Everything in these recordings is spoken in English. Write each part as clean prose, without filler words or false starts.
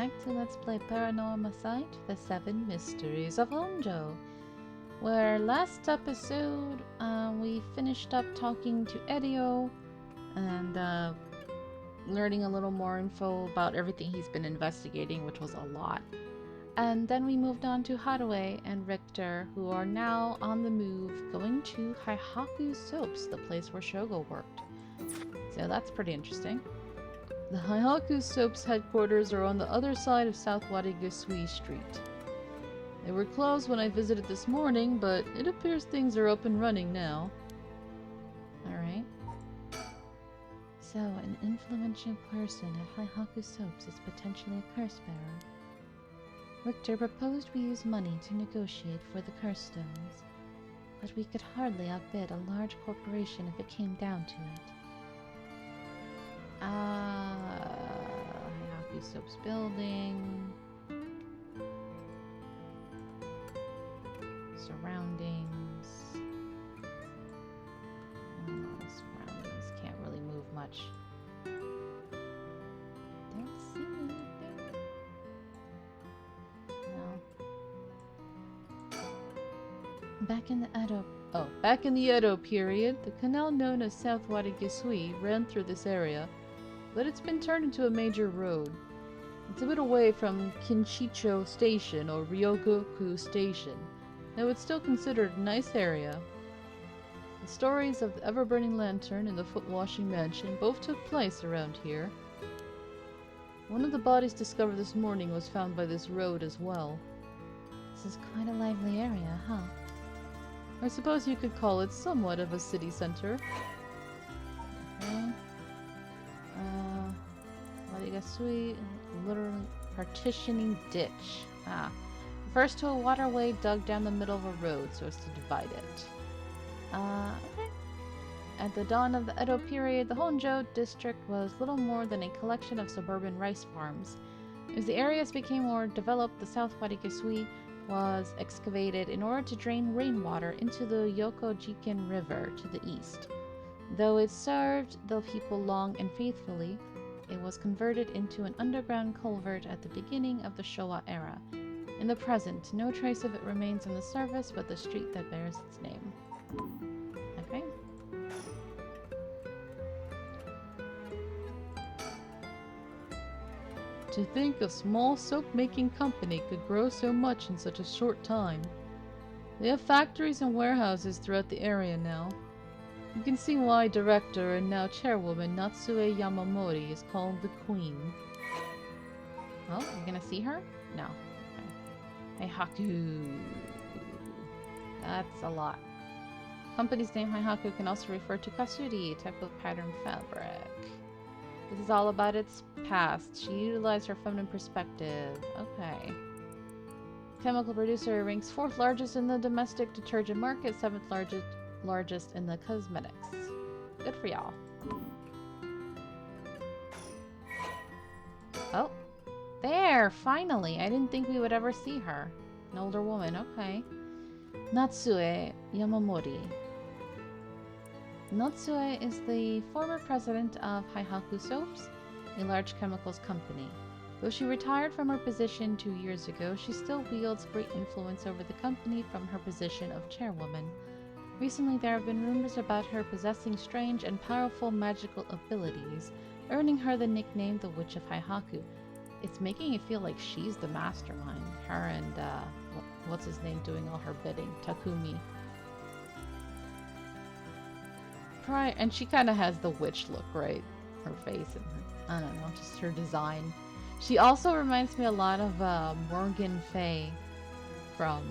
back to Let's Play Paranormasight, The 7 Mysteries of Honjo. Where last episode, we finished up talking to Edio and learning a little more info about everything he's been investigating, which was a lot. And then we moved on to Harue and Richter, who are now on the move, going to HIHAKU SOAPS, the place where Shogo worked. So that's pretty interesting. The HIHAKU SOAPS headquarters are on the other side of South Warigasui Street. They were closed when I visited this morning, but it appears things are up and running now. Alright. So, an influential person at HIHAKU SOAPS is potentially a curse bearer. Richter proposed we use money to negotiate for the curse stones, but we could hardly outbid a large corporation if it came down to it. HIHAKU SOAPS building. Surroundings. Surroundings. Can't really move much. Don't see anything. No. Back in the Edo period, the canal known as South Warigasui ran through this area, but it's been turned into a major road. It's a bit away from Kinshicho Station or Ryogoku Station, though it's still considered a nice area. The stories of the ever-burning lantern and the foot-washing mansion both took place around here. One of the bodies discovered this morning was found by this road as well. This is quite a lively area, huh? I suppose you could call it somewhat of a city center. Okay. Warigasui, literally partitioning ditch. Refers to a waterway dug down the middle of a road so as to divide it. Okay. At the dawn of the Edo period, the Honjo district was little more than a collection of suburban rice farms. As the areas became more developed, the South Warigasui was excavated in order to drain rainwater into the Yokojiken River to the east. Though it served the people long and faithfully, it was converted into an underground culvert at the beginning of the Showa era. In the present, no trace of it remains on the surface but the street that bears its name. Okay. To think a small soap-making company could grow so much in such a short time. They have factories and warehouses throughout the area now. You can see why director and now chairwoman Natsue Yamamori is called the Queen. Oh, you're gonna see her? No. HIHAKU. That's a lot. Company's name HIHAKU can also refer to kasuri, a type of pattern fabric. This is all about its past. She utilized her feminine perspective. Okay. Chemical producer ranks 4th largest in the domestic detergent market, 7th largest in the cosmetics. Good for y'all. Oh. There! Finally! I didn't think we would ever see her. An older woman. Okay. Natsue Yamamori. Natsue is the former president of HIHAKU SOAPS, a large chemicals company. Though she retired from her position 2 years ago, she still wields great influence over the company from her position of chairwoman. Recently, there have been rumors about her possessing strange and powerful magical abilities, earning her the nickname the Witch of HIHAKU. It's making it feel like she's the mastermind. Her and, what's his name doing all her bidding? Takumi. And she kind of has the witch look, right? Her face and her, I don't know, just her design. She also reminds me a lot of Morgan Fay from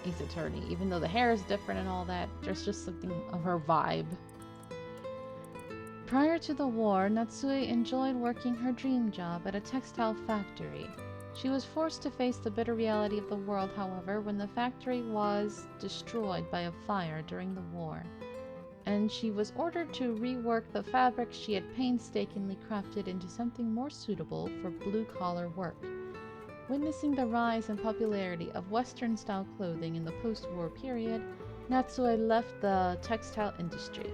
Ace Attorney. Even though the hair is different and all that, there's just something of her vibe. Prior to the war, Natsue enjoyed working her dream job at a textile factory. She was forced to face the bitter reality of the world, however, when the factory was destroyed by a fire during the war, and she was ordered to rework the fabric she had painstakingly crafted into something more suitable for blue-collar work. Witnessing the rise in popularity of Western-style clothing in the post-war period, Natsue left the textile industry.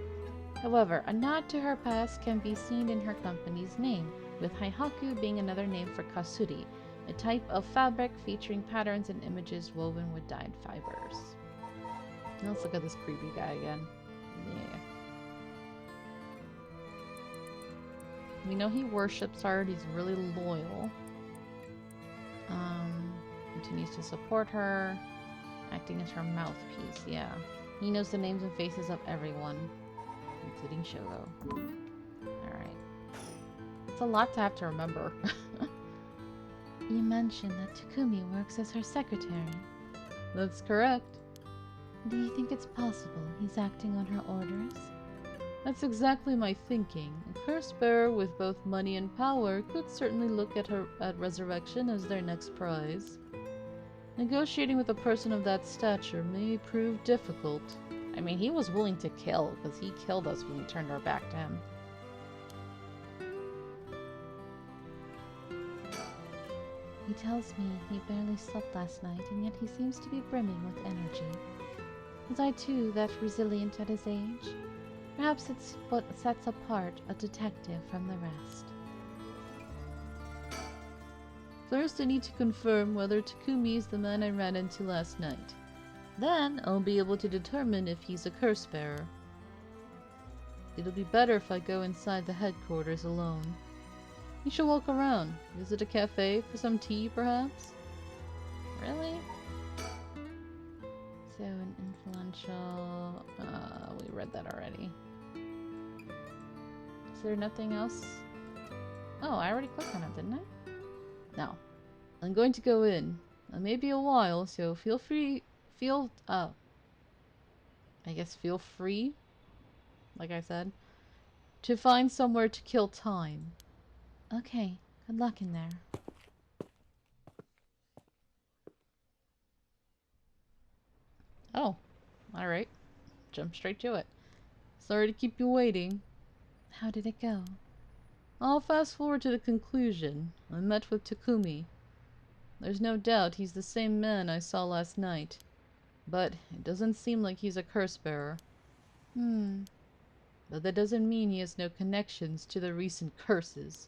However, a nod to her past can be seen in her company's name, with HIHAKU being another name for kasuri. A type of fabric featuring patterns and images woven with dyed fibers. Let's look at this creepy guy again. Yeah. We know he worships her. He's really loyal. Continues to support her. Acting as her mouthpiece, yeah. He knows the names and faces of everyone, including Shogo. Alright. It's a lot to have to remember. You mentioned that Takumi works as her secretary. That's correct. Do you think it's possible he's acting on her orders? That's exactly my thinking. A curse bearer with both money and power could certainly look at resurrection as their next prize. Negotiating with a person of that stature may prove difficult. I mean, he was willing to kill, because he killed us when we turned our back to him. He tells me he barely slept last night, and yet he seems to be brimming with energy. Was I too that resilient at his age? Perhaps it's what sets apart a detective from the rest. First, I need to confirm whether Takumi is the man I ran into last night. Then, I'll be able to determine if he's a curse bearer. It'll be better if I go inside the headquarters alone. You should walk around. Visit a cafe for some tea, perhaps? Really? So, an influential... we read that already. Is there nothing else? Oh, I already clicked on it, didn't I? No. I'm going to go in. It may be a while, so feel free, feel free, like I said, to find somewhere to kill time. Okay, good luck in there. Oh, alright. Jump straight to it. Sorry to keep you waiting. How did it go? I'll fast forward to the conclusion. I met with Takumi. There's no doubt he's the same man I saw last night. But it doesn't seem like he's a curse bearer. But that doesn't mean he has no connections to the recent curses.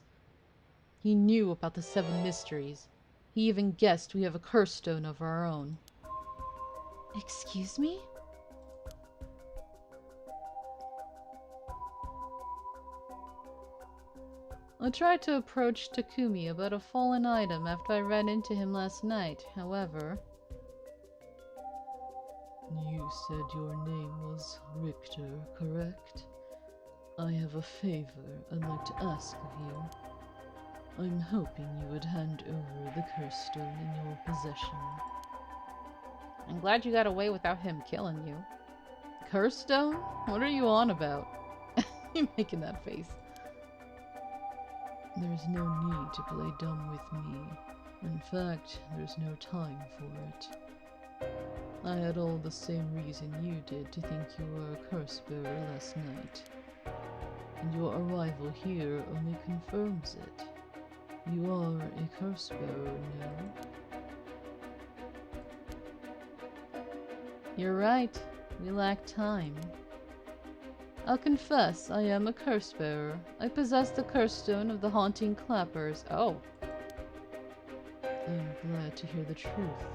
He knew about the 7 mysteries. He even guessed we have a curse stone of our own. Excuse me? I tried to approach Takumi about a fallen item after I ran into him last night, however... You said your name was Richter, correct? I have a favor I'd like to ask of you. I'm hoping you would hand over the curse stone in your possession. I'm glad you got away without him killing you. Curse stone? What are you on about? You're making that face. There's no need to play dumb with me. In fact, there's no time for it. I had all the same reason you did to think you were a curse bearer last night. And your arrival here only confirms it. You are a curse bearer now. You're right. We lack time. I'll confess, I am a curse bearer. I possess the curse stone of the haunting clappers. Oh. I'm glad to hear the truth.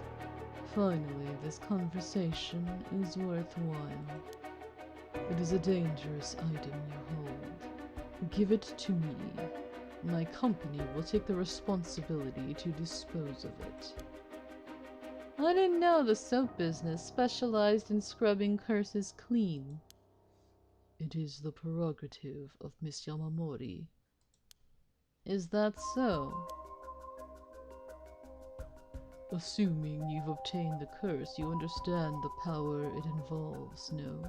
Finally, this conversation is worthwhile. It is a dangerous item you hold. Give it to me. My company will take the responsibility to dispose of it. I didn't know the soap business specialized in scrubbing curses clean. It is the prerogative of Miss Yamamori. Is that so? Assuming you've obtained the curse, you understand the power it involves, no?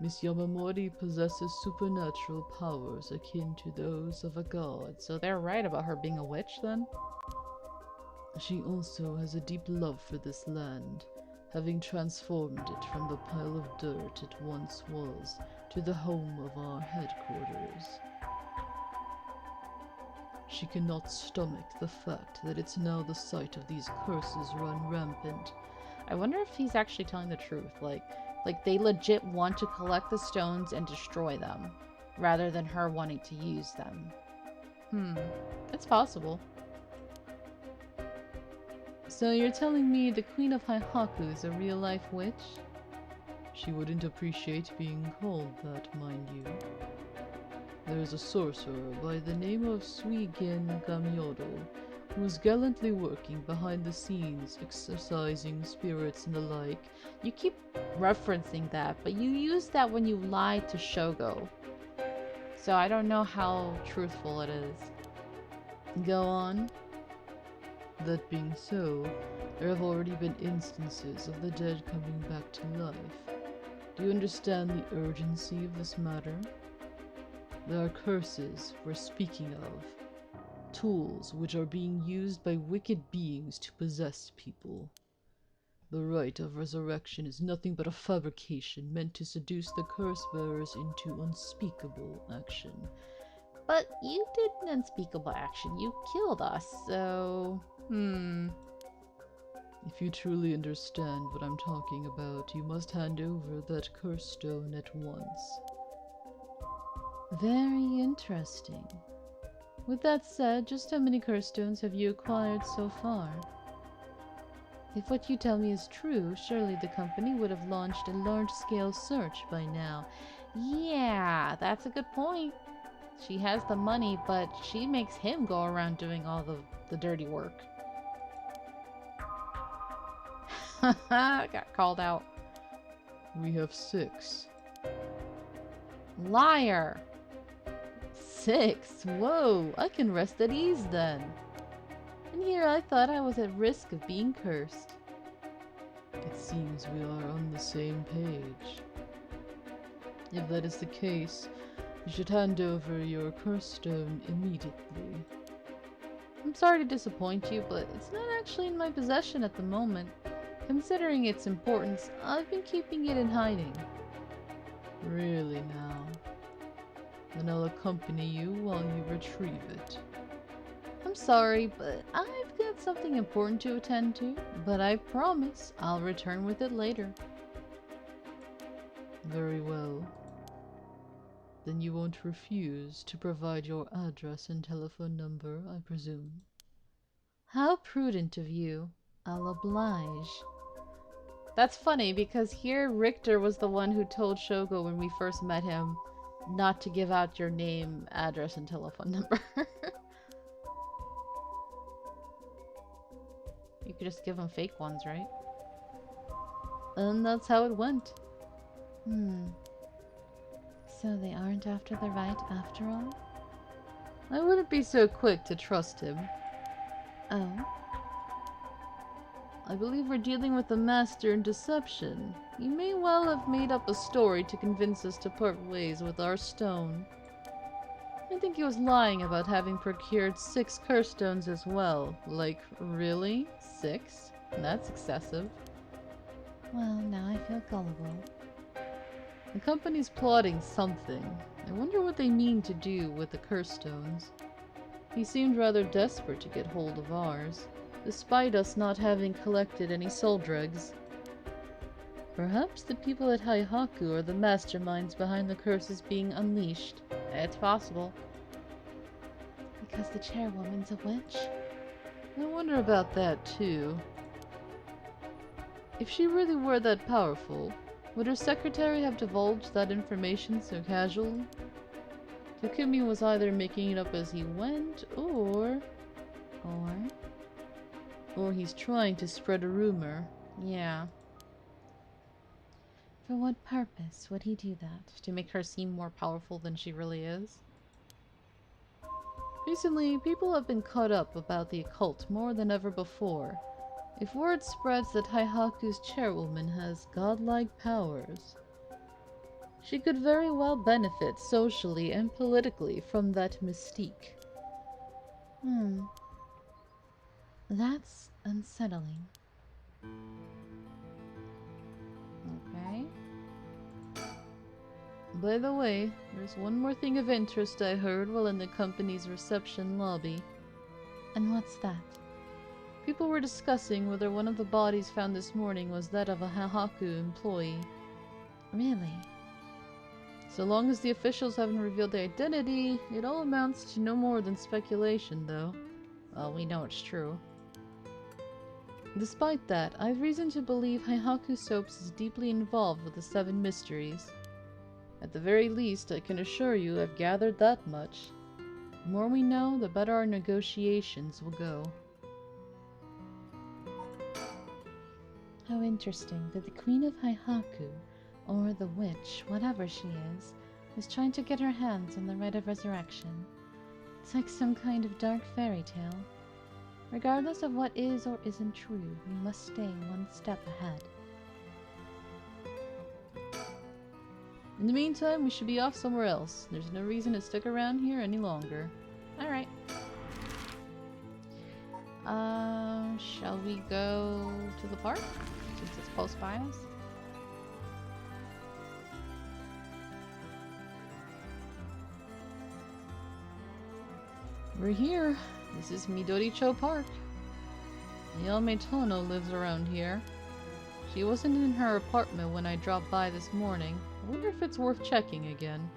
Miss Yamamori possesses supernatural powers akin to those of a god. So they're right about her being a witch, then? She also has a deep love for this land, having transformed it from the pile of dirt it once was to the home of our headquarters. She cannot stomach the fact that it's now the site of these curses run rampant. I wonder if he's actually telling the truth, like they legit want to collect the stones and destroy them, rather than her wanting to use them. It's possible. So you're telling me the Queen of HIHAKU is a real-life witch? She wouldn't appreciate being called that, mind you. There's a sorcerer by the name of Suigen Gamyodo who is gallantly working behind the scenes, exorcising spirits and the like. You keep referencing that, but you used that when you lied to Shogo. So I don't know how truthful it is. Go on. That being so, there have already been instances of the dead coming back to life. Do you understand the urgency of this matter? There are curses we're speaking of. Tools which are being used by wicked beings to possess people. The rite of resurrection is nothing but a fabrication meant to seduce the curse bearers into unspeakable action. But you did an unspeakable action. You killed us, so... If you truly understand what I'm talking about, you must hand over that curse stone at once. Very interesting. With that said, just how many curse stones have you acquired so far? If what you tell me is true, surely the company would have launched a large-scale search by now. Yeah, that's a good point. She has the money, but she makes him go around doing all the dirty work. Got called out. We have 6. Liar! 6? Whoa, I can rest at ease then. And here I thought I was at risk of being cursed. It seems we are on the same page. If that is the case, you should hand over your curse stone immediately. I'm sorry to disappoint you, but it's not actually in my possession at the moment. Considering its importance, I've been keeping it in hiding. Really now? Then I'll accompany you while you retrieve it. I'm sorry, but I've got something important to attend to, but I promise I'll return with it later. Very well. Then you won't refuse to provide your address and telephone number, I presume? How prudent of you. I'll oblige. That's funny, because here Richter was the one who told Shogo when we first met him not to give out your name, address, and telephone number. You could just give him fake ones, right? And that's how it went. So they aren't after the right after all? I wouldn't be so quick to trust him. Oh? I believe we're dealing with a master in deception. He may well have made up a story to convince us to part ways with our stone. I think he was lying about having procured 6 curse stones as well. Like, really? 6? That's excessive. Well, now I feel gullible. The company's plotting something. I wonder what they mean to do with the curse stones. He seemed rather desperate to get hold of ours, despite us not having collected any soul dregs. Perhaps the people at HIHAKU are the masterminds behind the curses being unleashed. It's possible. Because the chairwoman's a witch? I wonder about that too. If she really were that powerful, would her secretary have divulged that information so casually? Takumi was either making it up as he went, or he's trying to spread a rumor. Yeah. For what purpose would he do that? To make her seem more powerful than she really is? Recently, people have been caught up about the occult more than ever before. If word spreads that HIHAKU's chairwoman has godlike powers, she could very well benefit socially and politically from that mystique. That's unsettling. Okay. By the way, there's one more thing of interest I heard while in the company's reception lobby. And what's that? People were discussing whether one of the bodies found this morning was that of a HIHAKU employee. Really? So long as the officials haven't revealed their identity, it all amounts to no more than speculation, though. Well, we know it's true. Despite that, I have reason to believe HIHAKU SOAPS is deeply involved with the Seven Mysteries. At the very least, I can assure you I've gathered that much. The more we know, the better our negotiations will go. How interesting that the Queen of HIHAKU, or the witch, whatever she is trying to get her hands on the rite of resurrection. It's like some kind of dark fairy tale. Regardless of what is or isn't true, we must stay one step ahead. In the meantime, we should be off somewhere else. There's no reason to stick around here any longer. Alright. Shall we go to the park? Since it's close by us? We're here. This is Midoricho Park. Ayame Tono lives around here. She wasn't in her apartment when I dropped by this morning. I wonder if it's worth checking again.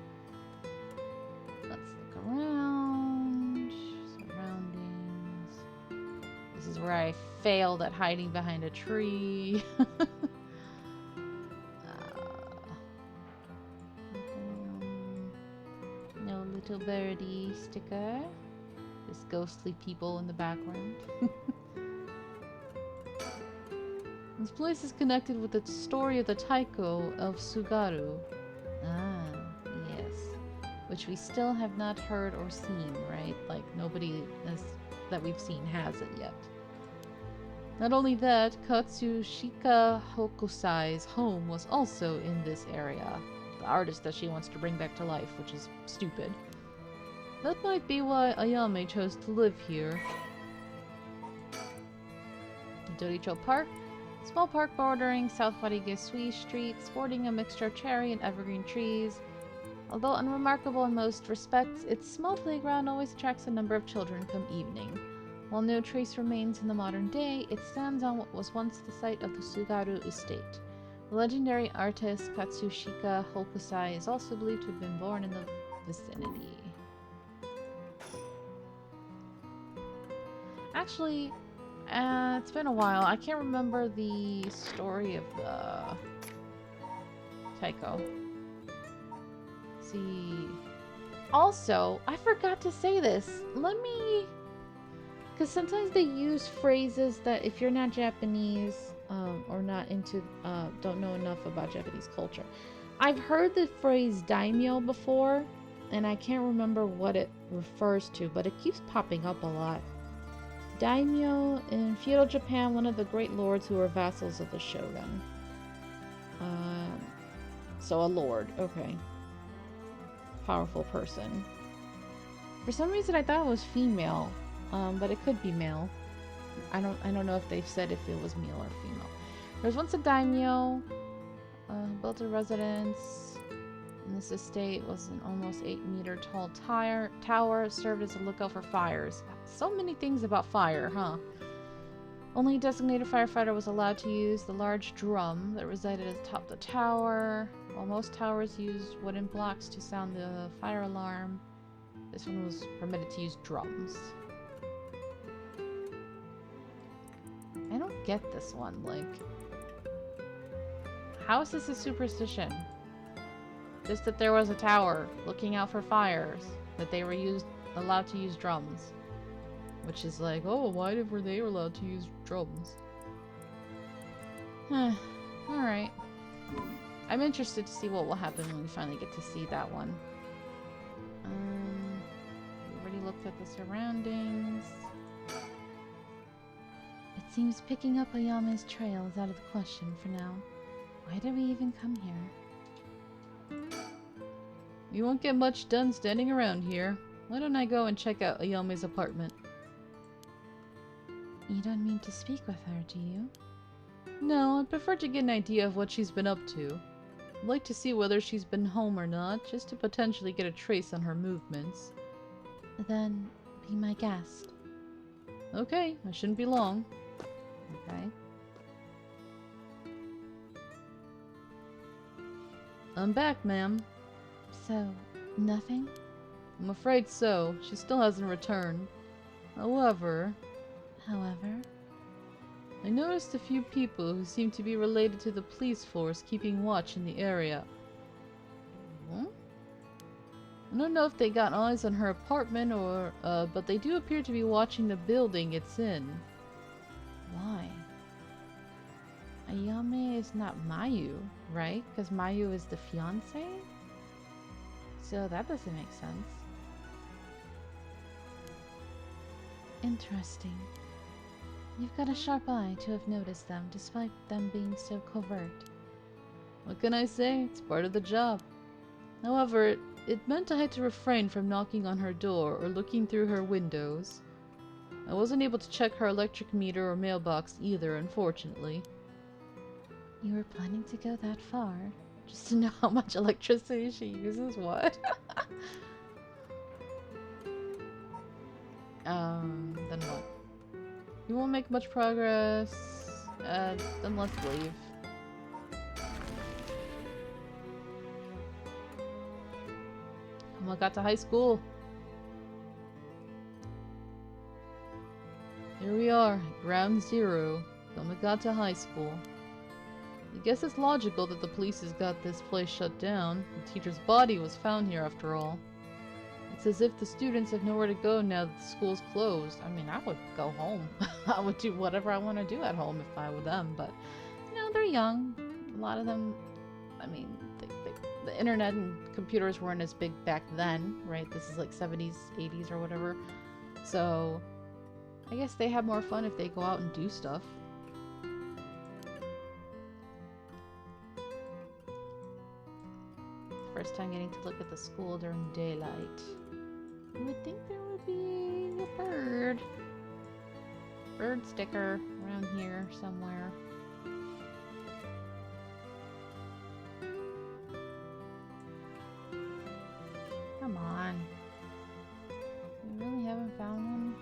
Let's look around. Surroundings. This is where I failed at hiding behind a tree. No little birdie sticker. This ghostly people in the background. This place is connected with the story of the Taiko of Sugaru. Ah, yes. Which we still have not heard or seen, right? Like, nobody that we've seen has it yet. Not only that, Katsushika Hokusai's home was also in this area. The artist that she wants to bring back to life, which is stupid. That might be why Ayame chose to live here. Midoricho Park. Small park bordering South Warigesui Street, sporting a mixture of cherry and evergreen trees. Although unremarkable in most respects, its small playground always attracts a number of children come evening. While no trace remains in the modern day, it stands on what was once the site of the Sugaru estate. The legendary artist Katsushika Hokusai is also believed to have been born in the vicinity. Actually, it's been a while. I can't remember the story of the Taiko. See. Also, I forgot to say this. Let me... Because sometimes they use phrases that if you're not Japanese, or not into, don't know enough about Japanese culture. I've heard the phrase daimyo before, and I can't remember what it refers to, but it keeps popping up a lot. Daimyo, in feudal Japan, one of the great lords who were vassals of the shogun. So a lord, okay. Powerful person. For some reason I thought it was female, but it could be male. I don't know if they've said if it was male or female. There was once a daimyo who built a residence. And this estate was an almost 8-meter tall tower, served as a lookout for fires. So many things about fire, huh? Only a designated firefighter was allowed to use the large drum that resided at the top of the tower. While most towers used wooden blocks to sound the fire alarm, this one was permitted to use drums. I don't get this one, like... How is this a superstition? Just that there was a tower looking out for fires, that they were allowed to use drums. Which is like, oh, why were they allowed to use drums? Alright. I'm interested to see what will happen when we finally get to see that one. We already looked at the surroundings. It seems picking up Ayame's trail is out of the question for now. Why did we even come here? You won't get much done standing around here. Why don't I go and check out Ayame's apartment? You don't mean to speak with her, do you? No, I'd prefer to get an idea of what she's been up to. I'd like to see whether she's been home or not, just to potentially get a trace on her movements. Then, be my guest. Okay, I shouldn't be long. Okay. I'm back, ma'am. So, nothing? I'm afraid so. She still hasn't returned. However... I noticed a few people who seem to be related to the police force keeping watch in the area. Huh? I don't know if they got eyes on her apartment or, but they do appear to be watching the building it's in. Why? Ayame is not Mayu, right? Because Mayu is the fiance? So that doesn't make sense. Interesting. You've got a sharp eye to have noticed them, despite them being so covert. What can I say? It's part of the job. However, it meant I had to refrain from knocking on her door or looking through her windows. I wasn't able to check her electric meter or mailbox either, unfortunately. You were planning to go that far? Just to know how much electricity she uses? What? Then what? You won't make much progress. Then let's leave. Almost got to high school. Here we are, at ground zero. Kamigata High School. I guess it's logical that the police has got this place shut down. The teacher's body was found here after all. It's as if the students have nowhere to go now that the school's closed. I mean, I would go home. I would do whatever I want to do at home if I were them, but, you know, they're young. A lot of them, I mean, the internet and computers weren't as big back then, right? This is like 70s, 80s or whatever. So, I guess they have more fun if they go out and do stuff. First time getting to look at the school during daylight. You would think there would be a bird. Bird sticker around here somewhere. Come on. We really haven't found one?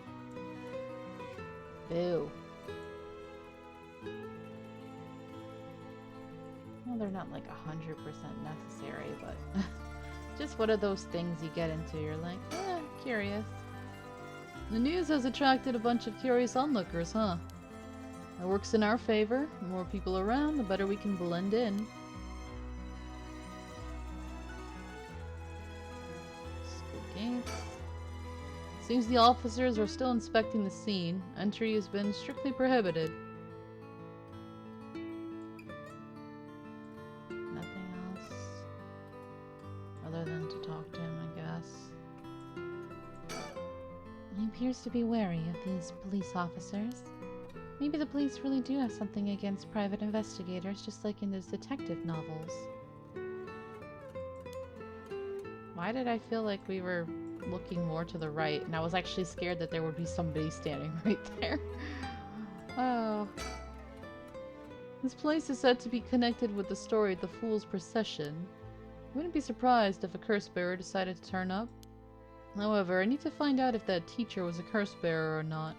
Boo. Well, they're not like 100% necessary, but just one of those things you get into. You're like, curious. The news has attracted a bunch of curious onlookers, huh? It works in our favor. The more people around, the better we can blend in. School gates. Seems the officers are still inspecting the scene. Entry has been strictly prohibited. Nothing else other than to talk to him, I guess. He appears to be wary of these police officers. Maybe the police really do have something against private investigators, just like in those detective novels. Why did I feel like we were looking more to the right, and I was actually scared that there would be somebody standing right there? Oh. This place is said to be connected with the story of the Fool's Procession. I wouldn't be surprised if a curse bearer decided to turn up. However, I need to find out if that teacher was a curse bearer or not.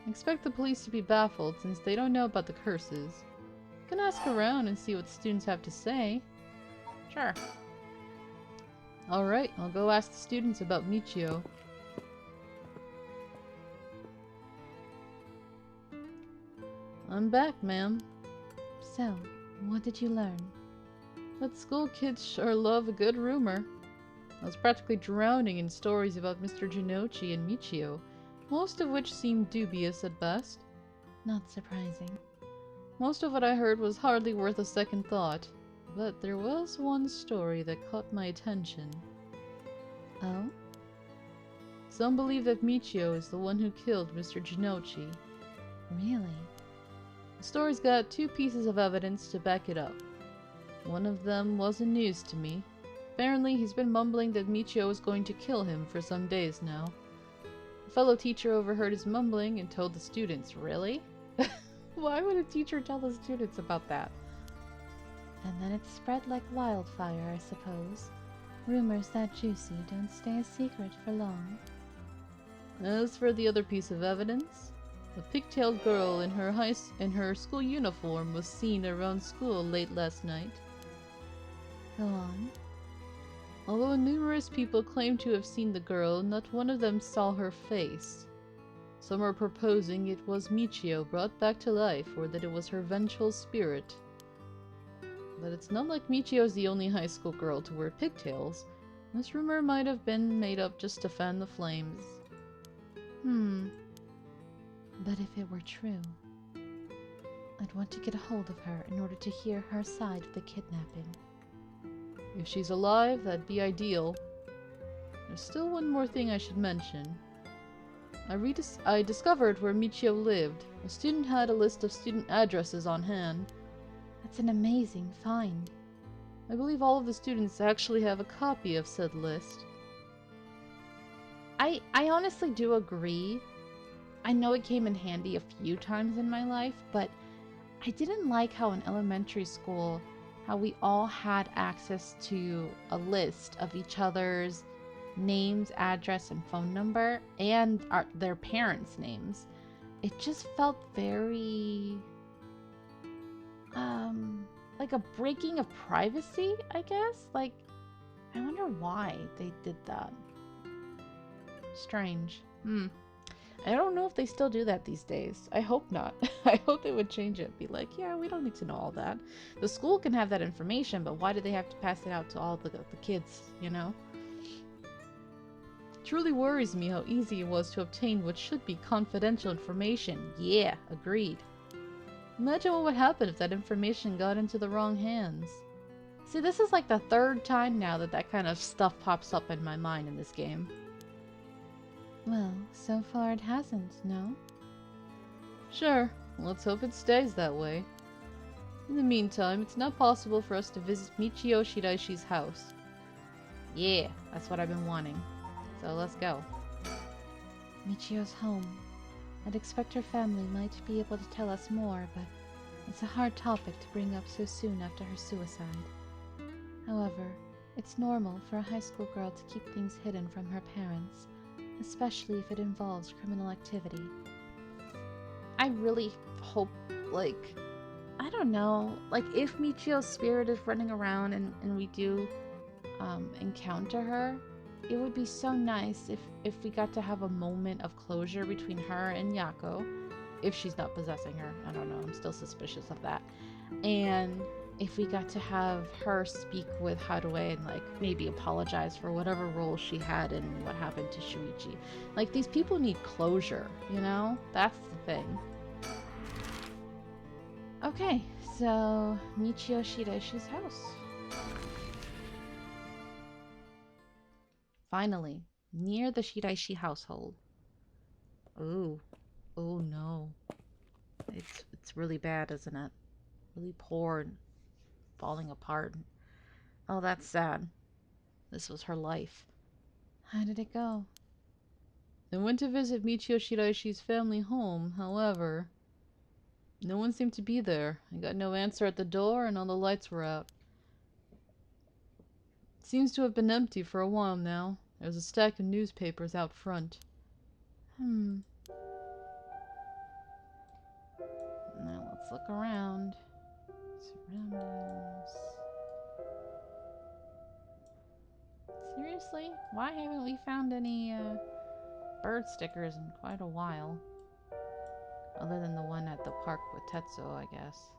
I expect the police to be baffled since they don't know about the curses. You can ask around and see what the students have to say. Sure. Alright, I'll go ask the students about Michio. I'm back, ma'am. So, what did you learn? That school kids sure love a good rumor. I was practically drowning in stories about Mr. Jinochi and Michio, most of which seemed dubious at best. Not surprising. Most of what I heard was hardly worth a second thought, but there was one story that caught my attention. Oh? Some believe that Michio is the one who killed Mr. Jinochi. Really? The story's got two pieces of evidence to back it up. One of them wasn't news to me. Apparently, he's been mumbling that Michio is going to kill him for some days now. A fellow teacher overheard his mumbling and told the students. Really? Why would a teacher tell the students about that? And then it spread like wildfire, I suppose. Rumors that juicy don't stay a secret for long. As for the other piece of evidence, a pigtailed girl in her school uniform was seen around school late last night. Go on. Although numerous people claim to have seen the girl, not one of them saw her face. Some are proposing it was Michio brought back to life, or that it was her vengeful spirit. But it's not like Michio's the only high school girl to wear pigtails. This rumor might have been made up just to fan the flames. But if it were true, I'd want to get a hold of her in order to hear her side of the kidnapping. If she's alive, that'd be ideal. There's still one more thing I should mention. I discovered where Michio lived. A student had a list of student addresses on hand. That's an amazing find. I believe all of the students actually have a copy of said list. I honestly do agree. I know it came in handy a few times in my life, but I didn't like how in elementary school, how we all had access to a list of each other's names, address, and phone number, and their parents' names. It just felt very like a breaking of privacy, I guess. Like, I wonder why they did that. Strange. I don't know if they still do that these days. I hope not. I hope they would change it. Be like, yeah, we don't need to know all that. The school can have that information, but why do they have to pass it out to all the kids, you know? It truly worries me how easy it was to obtain what should be confidential information. Yeah, agreed. Imagine what would happen if that information got into the wrong hands. See, this is like the third time now that kind of stuff pops up in my mind in this game. Well, so far it hasn't, no? Sure, let's hope it stays that way. In the meantime, it's not possible for us to visit Michio Shiraishi's house. Yeah, that's what I've been wanting. So let's go. Michio's home. I'd expect her family might be able to tell us more, but it's a hard topic to bring up so soon after her suicide. However, it's normal for a high school girl to keep things hidden from her parents, especially if it involves criminal activity. I really hope, like, I don't know, like if Michio's spirit is running around and we do encounter her, it would be so nice if we got to have a moment of closure between her and Yako, if she's not possessing her. I don't know, I'm still suspicious of that. And if we got to have her speak with Harue and like maybe apologize for whatever role she had in what happened to Shuichi. Like, these people need closure, you know? That's the thing. Okay, so Michio Shiraishi's house. Finally, near the Shiraishi household. Ooh. Oh no. It's really bad, isn't it? Really poor and falling apart. Oh, that's sad. This was her life. How did it go? I went to visit Michio Shiraishi's family home, however, no one seemed to be there. I got no answer at the door and all the lights were out. It seems to have been empty for a while now. There's a stack of newspapers out front. Now let's look around. Surroundings. Seriously? Why haven't we found any bird stickers in quite a while? Other than the one at the park with Tetsuo, I guess.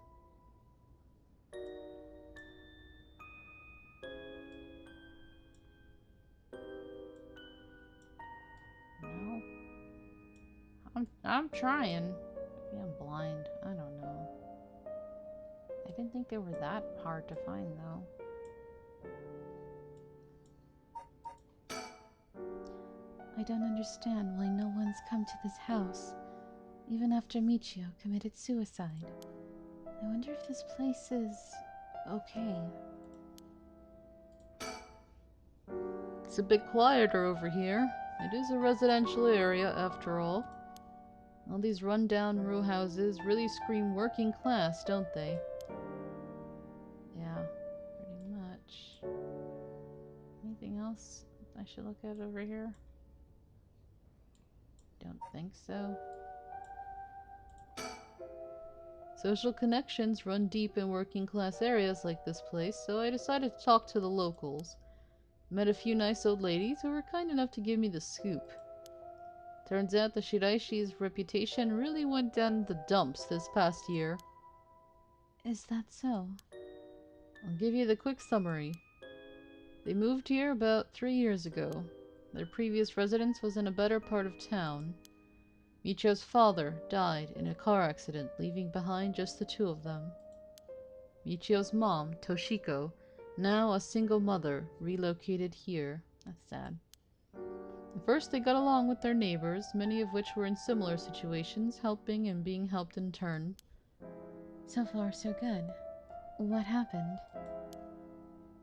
No. I'm trying. Maybe I'm blind. I don't know. I didn't think they were that hard to find, though. I don't understand why no one's come to this house, even after Michio committed suicide. I wonder if this place is okay. It's a bit quieter over here. It is a residential area, after all. All these run-down row houses really scream working class, don't they? Yeah, pretty much. Anything else I should look at over here? Don't think so. Social connections run deep in working class areas like this place, so I decided to talk to the locals. Met a few nice old ladies who were kind enough to give me the scoop. Turns out the Shiraishi's reputation really went down the dumps this past year. Is that so? I'll give you the quick summary. They moved here about 3 years ago. Their previous residence was in a better part of town. Michio's father died in a car accident, leaving behind just the two of them. Michio's mom, Toshiko, now a single mother, relocated here. That's sad. At first they got along with their neighbors, many of which were in similar situations, helping and being helped in turn. So far, so good. What happened?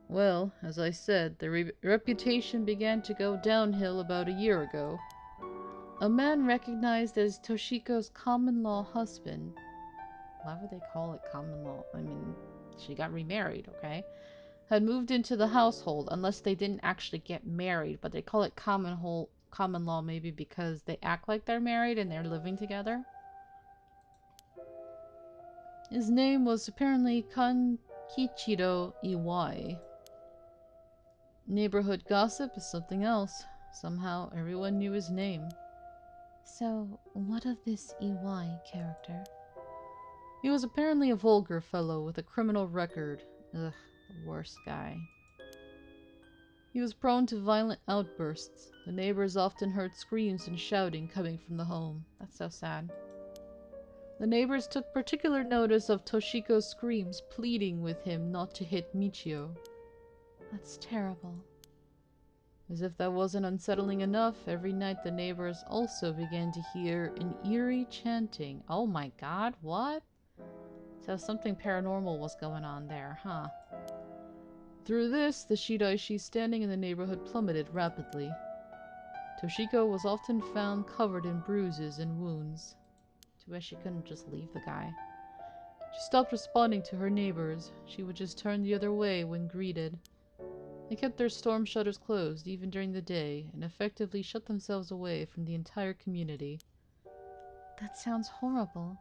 Well, as I said, their reputation began to go downhill about a year ago. A man recognized as Toshiko's common-law husband. Why would they call it common law? I mean, she got remarried, okay? Had moved into the household, unless they didn't actually get married, but they call it common law maybe because they act like they're married and they're living together. His name was apparently Kankichiro Iwai. Neighborhood gossip is something else. Somehow everyone knew his name. So, what of this EY character? He was apparently a vulgar fellow with a criminal record. Ugh, the worst guy. He was prone to violent outbursts. The neighbors often heard screams and shouting coming from the home. That's so sad. The neighbors took particular notice of Toshiko's screams, pleading with him not to hit Michio. That's terrible. As if that wasn't unsettling enough, every night the neighbors also began to hear an eerie chanting. Oh my god, what? So something paranormal was going on there, huh? Through this, the Shiraishi standing in the neighborhood plummeted rapidly. Toshiko was often found covered in bruises and wounds. Too bad she couldn't just leave the guy. She stopped responding to her neighbors. She would just turn the other way when greeted. They kept their storm shutters closed even during the day and effectively shut themselves away from the entire community. That sounds horrible.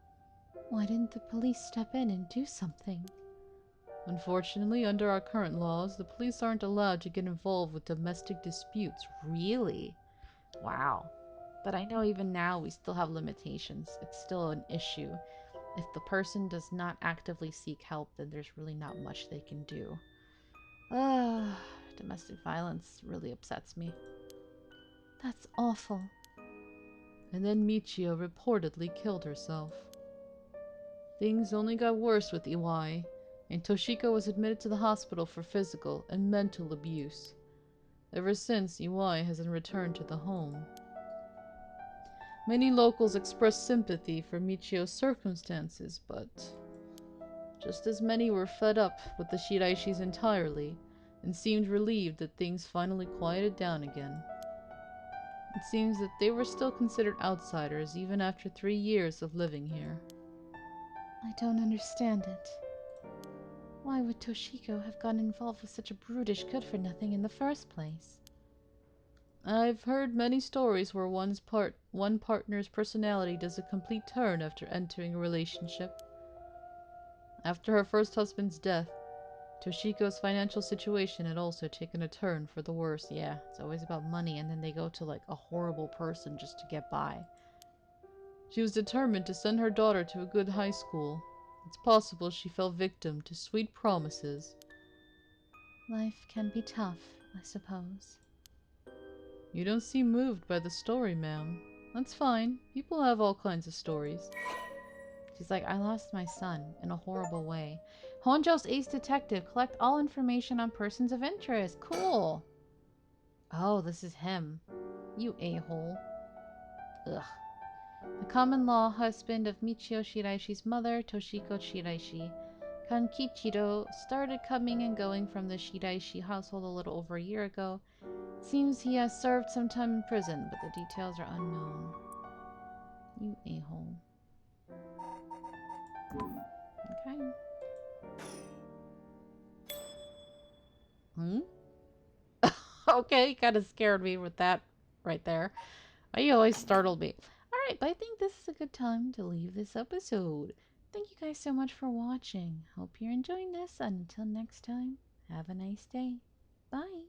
Why didn't the police step in and do something? Unfortunately, under our current laws, the police aren't allowed to get involved with domestic disputes. Really? Wow. But I know even now we still have limitations. It's still an issue. If the person does not actively seek help, then there's really not much they can do. Domestic violence really upsets me. That's awful. And then Michio reportedly killed herself. Things only got worse with Iwai, and Toshiko was admitted to the hospital for physical and mental abuse. Ever since, Iwai hasn't returned to the home. Many locals expressed sympathy for Michio's circumstances, but just as many were fed up with the Shiraishis entirely and seemed relieved that things finally quieted down again. It seems that they were still considered outsiders even after 3 years of living here. I don't understand it. Why would Toshiko have gotten involved with such a brutish good-for-nothing in the first place? I've heard many stories where one partner's personality does a complete turn after entering a relationship. After her first husband's death, Toshiko's financial situation had also taken a turn for the worse. Yeah, it's always about money, and then they go to like a horrible person just to get by. She was determined to send her daughter to a good high school. It's possible she fell victim to sweet promises. Life can be tough, I suppose. You don't seem moved by the story, ma'am. That's fine. People have all kinds of stories. She's like, I lost my son in a horrible way. Honjo's ace detective. Collect all information on persons of interest. Cool. Oh, this is him. You a-hole. Ugh. The common-law husband of Michio Shiraishi's mother, Toshiko Shiraishi. Kankichiro started coming and going from the Shiraishi household a little over a year ago. Seems he has served some time in prison, but the details are unknown. You a-hole. Okay. Okay, kind of scared me with that right there. You always startled me. Alright, but I think this is a good time to leave this episode. Thank you guys so much for watching. Hope you're enjoying this, and until next time, have a nice day. Bye.